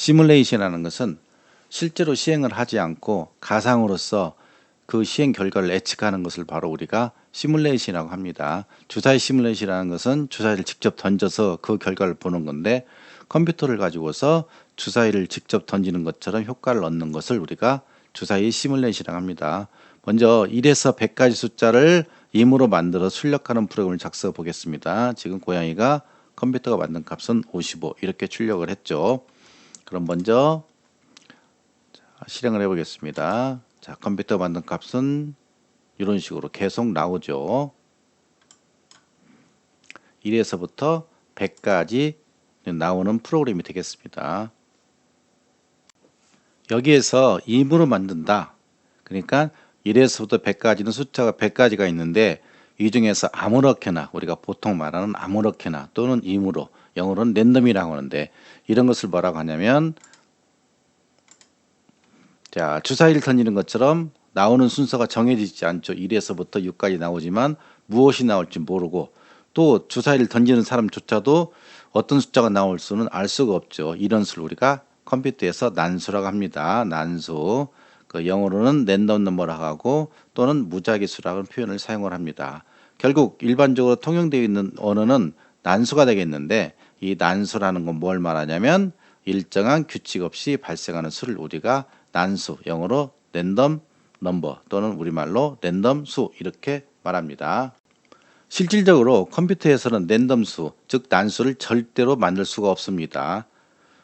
시뮬레이션이라는 것은 실제로 시행을 하지 않고 가상으로서 그 시행 결과를 예측하는 것을 바로 우리가 시뮬레이션이라고 합니다. 주사위 시뮬레이션이라는 것은 주사위를 직접 던져서 그 결과를 보는 건데, 컴퓨터를 가지고서 주사위를 직접 던지는 것처럼 효과를 얻는 것을 우리가 주사위 시뮬레이션이라고 합니다. 먼저 1에서 100까지 숫자를 임으로 만들어 출력하는 프로그램을 작성해 보겠습니다. 지금 고양이가 컴퓨터가 만든 값은 55 이렇게 출력을 했죠. 그럼 먼저 실행을 해 보겠습니다. 자, 컴퓨터 만든 값은 이런 식으로 계속 나오죠. 1에서부터 100까지 나오는 프로그램이 되겠습니다. 여기에서 임으로 만든다. 그러니까 1에서부터 100까지는 숫자가 100가지가 있는데, 이 중에서 아무렇게나, 우리가 보통 말하는 아무렇게나 또는 임으로, 영어로는 랜덤이라고 하는데, 이런 것을 뭐라고 하냐면, 자, 주사위를 던지는 것처럼 나오는 순서가 정해지지 않죠. 1에서부터 6까지 나오지만 무엇이 나올지 모르고, 또 주사위를 던지는 사람조차도 어떤 숫자가 나올 수는 알 수가 없죠. 이런 수를 우리가 컴퓨터에서 난수라고 합니다. 난수. 그 영어로는 랜덤 넘버라고 하고 또는 무작위 수라는 표현을 사용을 합니다. 결국 일반적으로 통용되어 있는 언어는 난수가 되겠는데, 이 난수라는 건 뭘 말하냐면 일정한 규칙 없이 발생하는 수를 우리가 난수, 영어로 랜덤 넘버 또는 우리말로 랜덤 수 이렇게 말합니다. 실질적으로 컴퓨터에서는 랜덤수, 즉 난수를 절대로 만들 수가 없습니다.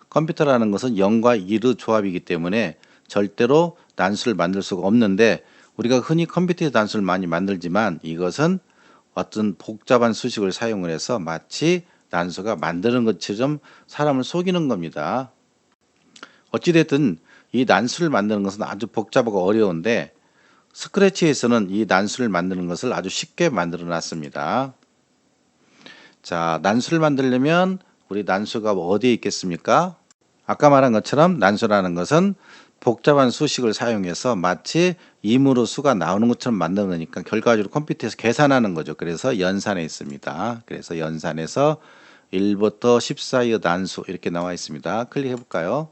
컴퓨터라는 것은 0과 1의 조합이기 때문에 절대로 난수를 만들 수가 없는데, 우리가 흔히 컴퓨터에서 난수를 많이 만들지만 이것은 어떤 복잡한 수식을 사용을 해서 마치 난수가 만드는 것처럼 사람을 속이는 겁니다. 어찌됐든 이 난수를 만드는 것은 아주 복잡하고 어려운데, 스크래치에서는 이 난수를 만드는 것을 아주 쉽게 만들어 놨습니다. 자, 난수를 만들려면 우리 난수가 어디에 있겠습니까? 아까 말한 것처럼 난수라는 것은 복잡한 수식을 사용해서 마치 임으로 수가 나오는 것처럼 만드는 거니까 결과적으로 컴퓨터에서 계산하는 거죠. 그래서 연산에 있습니다. 그래서 연산에서 1부터 10 사이의 난수 이렇게 나와 있습니다. 클릭해 볼까요?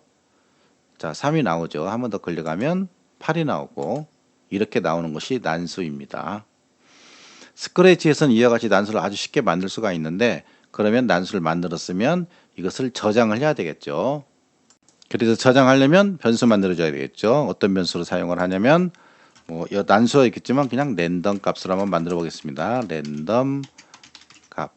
자, 3이 나오죠. 한 번 더 클릭하면 8이 나오고, 이렇게 나오는 것이 난수입니다. 스크래치에서는 이와 같이 난수를 아주 쉽게 만들 수가 있는데, 그러면 난수를 만들었으면 이것을 저장을 해야 되겠죠. 그래서 저장하려면 변수 만들어줘야 되겠죠. 어떤 변수로 사용을 하냐면, 난수가 있겠지만 그냥 랜덤 값으로 한번 만들어 보겠습니다. 랜덤 값.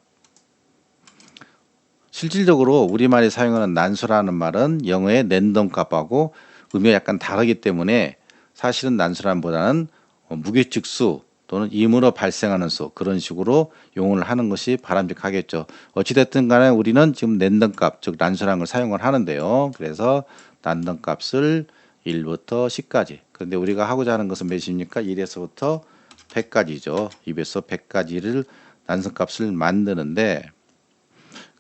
실질적으로 우리말에 사용하는 난수라는 말은 영어의 랜덤 값하고 의미가 약간 다르기 때문에 사실은 난수라는 보다는 무규칙수 또는 임으로 발생하는 수, 그런 식으로 용어를 하는 것이 바람직하겠죠. 어찌됐든 간에 우리는 지금 랜덤 값, 즉 난수라는 걸 사용을 하는데요. 그래서 랜덤 값을 1부터 10까지. 그런데 우리가 하고자 하는 것은 몇입니까? 1에서부터 100까지죠. 2에서 100까지를 난수 값을 만드는데,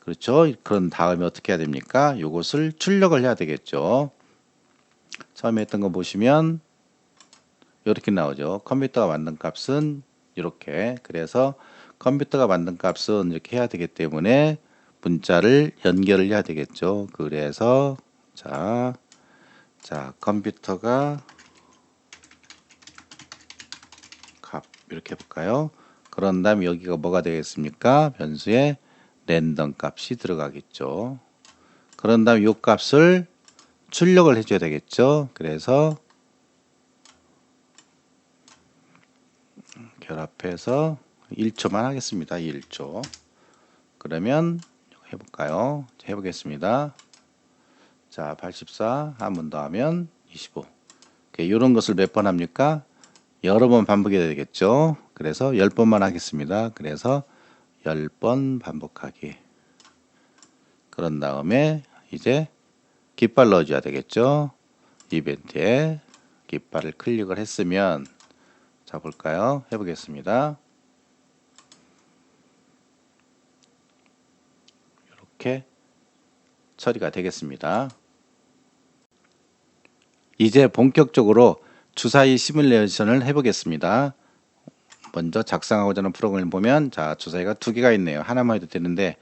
그렇죠. 그런 다음에 어떻게 해야 됩니까? 이것을 출력을 해야 되겠죠. 처음에 했던 거 보시면 이렇게 나오죠. 컴퓨터가 만든 값은 이렇게. 그래서 컴퓨터가 만든 값은 이렇게 해야 되기 때문에 문자를 연결을 해야 되겠죠. 그래서 자 컴퓨터가 값 이렇게 해볼까요? 그런 다음 여기가 뭐가 되겠습니까? 변수에 랜덤 값이 들어가겠죠. 그런 다음 이 값을 출력을 해줘야 되겠죠. 그래서 결합해서 1초만 하겠습니다. 1초. 그러면 해볼까요? 해보겠습니다. 자, 84 한 번 더 하면 25. 이런 것을 몇 번 합니까? 여러 번 반복해야 되겠죠. 그래서 10번만 하겠습니다. 그래서 10번 반복하기. 그런 다음에 이제 깃발 넣어줘야 되겠죠. 이벤트에 깃발을 클릭을 했으면, 자 볼까요? 해보겠습니다. 이렇게 처리가 되겠습니다. 이제 본격적으로 주사위 시뮬레이션을 해보겠습니다. 먼저 작성하고자 하는 프로그램을 보면, 자, 주사위가 두 개가 있네요. 하나만 해도 되는데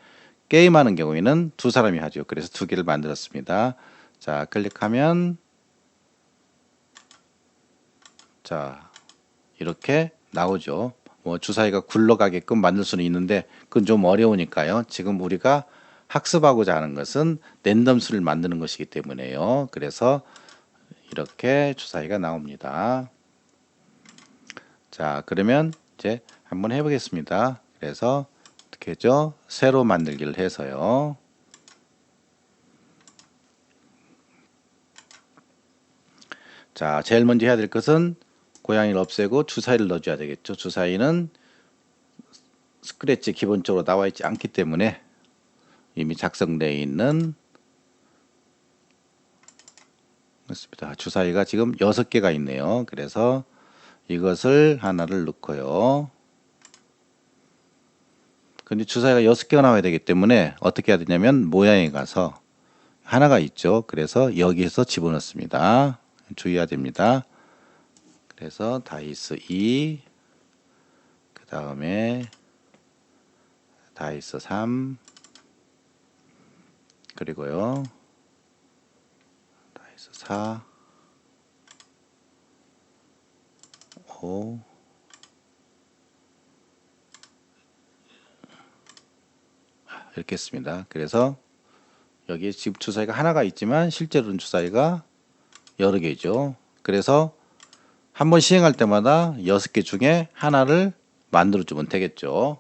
게임하는 경우에는 두 사람이 하죠. 그래서 두 개를 만들었습니다. 자, 클릭하면 자, 이렇게 나오죠. 뭐 주사위가 굴러가게끔 만들 수는 있는데 그건 좀 어려우니까요. 지금 우리가 학습하고자 하는 것은 랜덤수를 만드는 것이기 때문에요. 그래서 이렇게 주사위가 나옵니다. 자, 그러면 이제 한번 해보겠습니다. 그래서 어떻게 했죠? 새로 만들기를 해서요. 자, 제일 먼저 해야 될 것은 고양이를 없애고 주사위를 넣어줘야 되겠죠. 주사위는 스크래치 기본적으로 나와 있지 않기 때문에 이미 작성되어 있는 그렇습니다. 주사위가 지금 6개가 있네요. 그래서 이것을 하나를 넣고요. 근데 주사위가 6개가 나와야 되기 때문에 어떻게 해야 되냐면 모양에 가서 하나가 있죠. 그래서 여기에서 집어넣습니다. 주의해야 됩니다. 그래서 다이스 2, 그 다음에 다이스 3, 그리고요 다이스 4, 5, 이렇게 했습니다. 그래서 여기에 지금 주사위가 하나가 있지만 실제로는 주사위가 여러 개죠. 그래서 한번 시행할 때마다 6개 중에 하나를 만들어 주면 되겠죠.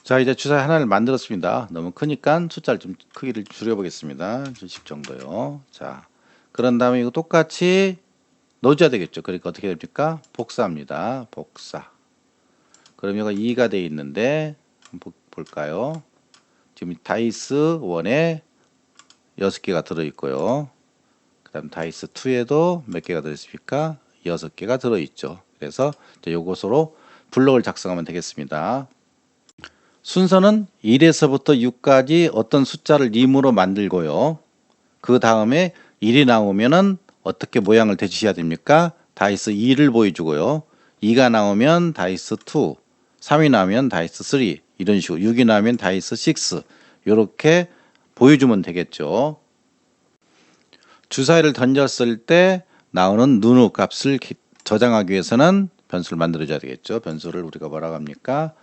자, 이제 주사위 하나를 만들었습니다. 너무 크니까 숫자를 좀 크기를 줄여 보겠습니다. 10 정도요. 자, 그런 다음에 이거 똑같이 넣어줘야 되겠죠. 그러니까 어떻게 됩니까? 복사합니다. 복사. 그럼 이거 2가 돼 있는데 한번 볼까요? 지금 다이스 1에 6개가 들어있고요. 그 다음 다이스 2에도 몇 개가 들어있습니까? 6개가 들어있죠. 그래서 이제 요것으로 블록을 작성하면 되겠습니다. 순서는 1에서부터 6까지 어떤 숫자를 림으로 만들고요. 그 다음에 1이 나오면은 어떻게 모양을 대주셔야 됩니까? 다이스 2를 보여주고요. 2가 나오면 다이스 2, 3이 나오면 다이스 3, 이런 식으로 6이 나오면 다이스 6, 이렇게 보여주면 되겠죠. 주사위를 던졌을 때 나오는 누누 값을 저장하기 위해서는 변수를 만들어줘야 되겠죠. 변수를 우리가 뭐라고 합니까?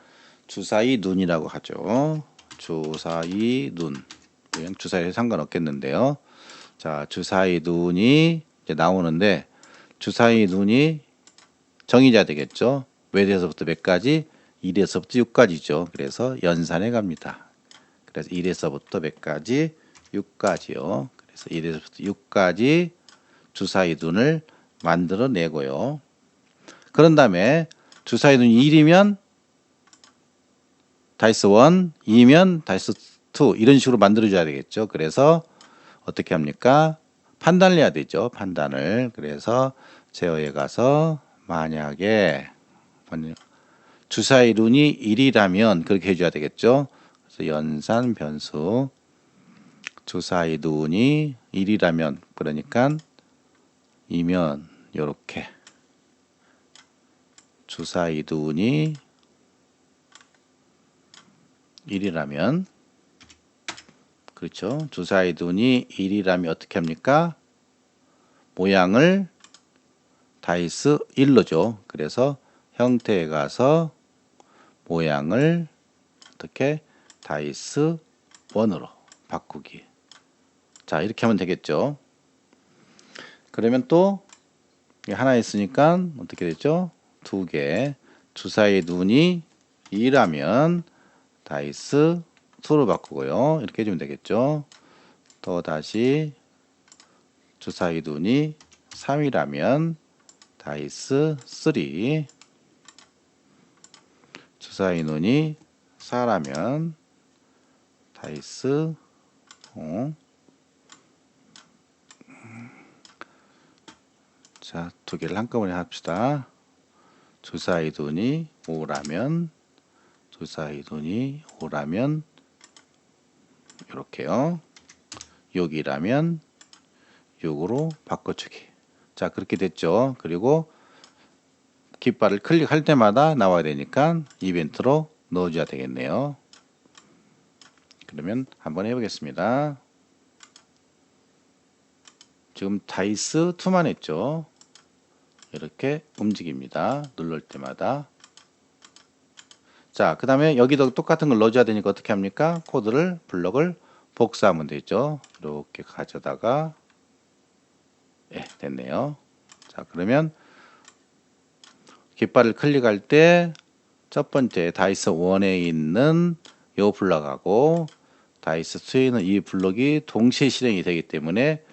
주사위 눈이라고 하죠. 주사위 눈. 그냥 주사위에 상관없겠는데요. 자, 주사위 눈이 이제 나오는데 주사위 눈이 정의자 되겠죠. 몇에서부터 몇까지? 1에서부터 6까지죠. 그래서 연산해 갑니다. 그래서 1에서부터 몇까지? 6까지요. 그래서 1에서부터 6까지 주사위 눈을 만들어 내고요. 그런 다음에 주사위 눈이 1이면 다이스 1, 2면 다이스 2 이런 식으로 만들어줘야 되겠죠. 그래서 어떻게 합니까? 판단을 해야 되죠. 판단을. 그래서 제어에 가서 만약에 주사위 눈이 1이라면 그렇게 해줘야 되겠죠. 그래서 연산 변수 주사위 눈이 1이라면 그러니까 이면 요렇게 주사위 눈이 1이라면 그렇죠. 주사위 눈이 1이라면 어떻게 합니까? 모양을 다이스 1로죠. 그래서 형태에 가서 모양을 어떻게 다이스 1으로 바꾸기. 자, 이렇게 하면 되겠죠. 그러면 또 하나 있으니까 어떻게 되죠? 2개. 주사위 눈이 2라면 다이스 2로 바꾸고요. 이렇게 해주면 되겠죠. 또 다시 주사위 눈이 3이라면 다이스 3, 주사위 눈이 4라면 다이스 5. 자, 2개를 한꺼번에 합시다. 주사위 눈이 5라면 주사위 눈이 5라면 이렇게요. 6이라면 6으로 바꿔주기. 자, 그렇게 됐죠. 그리고 깃발을 클릭할 때마다 나와야 되니까 이벤트로 넣어줘야 되겠네요. 그러면 한번 해보겠습니다. 지금 다이스 2만 했죠. 이렇게 움직입니다. 누를 때마다. 자, 그 다음에 여기도 똑같은 걸 넣어줘야 되니까 어떻게 합니까? 코드를, 블럭을 복사하면 되죠. 이렇게 가져다가, 예, 됐네요. 자, 그러면 깃발을 클릭할 때 첫 번째 다이스 1에 있는 요 블럭하고 다이스 2에 있는 이 블럭이 동시에 실행이 되기 때문에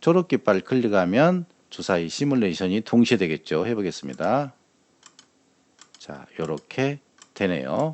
초록 깃발을 클릭하면 주사위 시뮬레이션이 동시에 되겠죠. 해보겠습니다. 자, 요렇게 되네요.